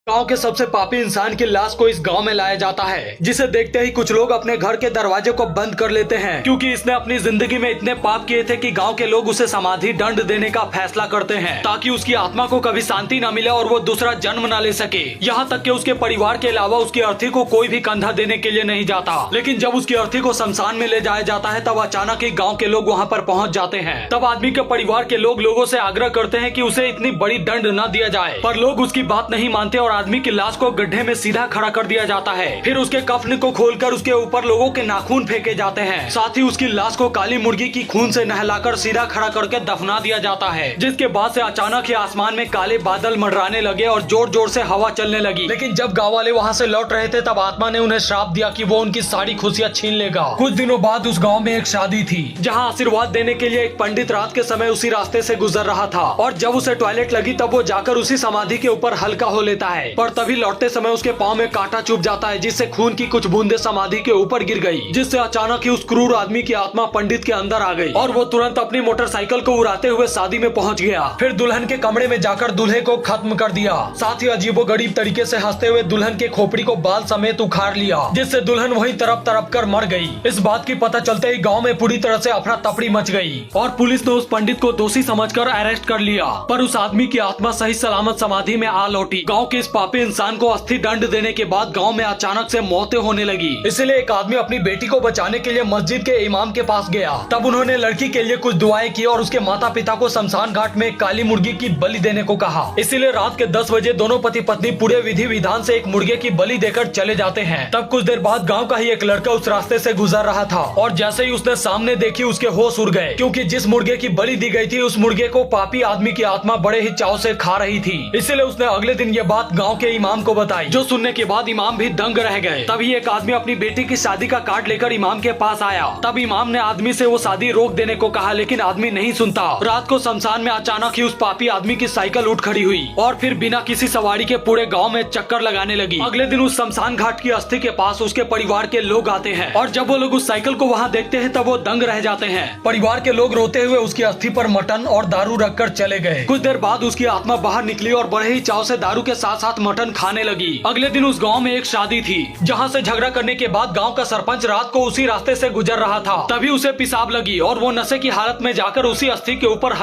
गांव के सबसे पापी इंसान की लाश को इस गांव में लाया जाता है, जिसे देखते ही कुछ लोग अपने घर के दरवाजे को बंद कर लेते हैं, क्योंकि इसने अपनी जिंदगी में इतने पाप किए थे कि गांव के लोग उसे समाधि दंड देने का फैसला करते हैं, ताकि उसकी आत्मा को कभी शांति न मिले और वो दूसरा जन्म न ले सके। यहाँ तक कि उसके परिवार के अलावा उसकी अर्थी को कोई भी कंधा देने के लिए नहीं जाता। लेकिन जब उसकी अर्थी को शमशान में ले जाया जाता है, तब अचानक ही गाँव के लोग वहाँ पर पहुँच जाते हैं। तब आदमी के परिवार के लोग लोगों से आग्रह करते हैं कि उसे इतनी बड़ी दंड न दिया जाए, पर लोग उसकी बात नहीं मानते और आदमी की लाश को गड्ढे में सीधा खड़ा कर दिया जाता है। फिर उसके कफन को खोलकर उसके ऊपर लोगों के नाखून फेंके जाते हैं। साथ ही उसकी लाश को काली मुर्गी की खून से नहलाकर सीधा खड़ा करके दफना दिया जाता है, जिसके बाद से अचानक ही आसमान में काले बादल मंडराने लगे और जोर जोर से हवा चलने लगी। लेकिन जब गाँव वाले वहाँ से लौट रहे थे, तब आत्मा ने उन्हें श्राप दिया कि वो उनकी सारी खुशियाँ छीन लेगा। कुछ दिनों बाद उस गाँव में एक शादी थी, जहाँ आशीर्वाद देने के लिए एक पंडित रात के समय उसी रास्ते से गुजर रहा था, और जब उसे टॉयलेट लगी तब वो जाकर उसी समाधि के ऊपर हल्का हो लेता है। पर तभी लौटते समय उसके पाँव में कांटा चुभ जाता है, जिससे खून की कुछ बूंदे समाधि के ऊपर गिर गई, जिससे अचानक ही उस क्रूर आदमी की आत्मा पंडित के अंदर आ गई और वो तुरंत अपनी मोटरसाइकिल को उड़ाते हुए शादी में पहुंच गया। फिर दुल्हन के कमरे में जाकर दूल्हे को खत्म कर दिया। साथ ही अजीबोगरीब तरीके से हंसते हुए दुल्हन के खोपड़ी को बाल समेत उखाड़ लिया, जिससे दुल्हन वहीं तरफ तरफ कर मर गई। इस बात की पता चलते ही गाँव में पूरी तरह से अफरा तफरी मच गई और पुलिस ने उस पंडित को दोषी समझकर अरेस्ट कर लिया। पर उस आदमी की आत्मा सही सलामत समाधि में आ लौटी। गाँव के इस पापी इंसान को अस्थि दंड देने के बाद गांव में अचानक से मौतें होने लगी। इसलिए एक आदमी अपनी बेटी को बचाने के लिए मस्जिद के इमाम के पास गया। तब उन्होंने लड़की के लिए कुछ दुआएं की और उसके माता पिता को शमशान घाट में काली मुर्गी की बलि देने को कहा। इसीलिए रात के 10 बजे दोनों पति पत्नी पूरे विधि विधान से एक मुर्गे की बलि देकर चले जाते हैं। तब कुछ देर बाद गाँव का ही एक लड़का उस रास्ते से गुजर रहा था, और जैसे ही उसने सामने देखी उसके होश उड़ गए, क्योंकि जिस मुर्गे की बलि दी गई थी, उस मुर्गे को पापी आदमी की आत्मा बड़े ही चाव से खा रही थी। इसलिए उसने अगले दिन ये बात गाँव के इमाम को बताई, जो सुनने के बाद इमाम भी दंग रह गए। तभी एक आदमी अपनी बेटी की शादी का कार्ड लेकर इमाम के पास आया। तब इमाम ने आदमी से वो शादी रोक देने को कहा, लेकिन आदमी नहीं सुनता। रात को शमशान में अचानक ही उस पापी आदमी की साइकिल उठ खड़ी हुई और फिर बिना किसी सवारी के पूरे गांव में चक्कर लगाने लगी। अगले दिन उस शमशान घाट की अस्थि के पास उसके परिवार के लोग आते हैं, और जब वो लोग उस साइकिल को वहाँ देखते हैं, तब वो दंग रह जाते हैं। परिवार के लोग रोते हुए उसकी अस्थि पर मटन और दारू रखकर चले गए। कुछ देर बाद उसकी आत्मा बाहर निकली और बड़े ही चाव से दारू के साथ साथ मटन खाने लगी। अगले दिन उस गाँव में एक शादी थी, जहाँ से झगड़ा करने के बाद गांव का सरपंच रात को उसी रास्ते से गुजर रहा था। तभी उसे पेशाब लगी और वो नशे की हालत में जाकर उसी अस्थि के ऊपर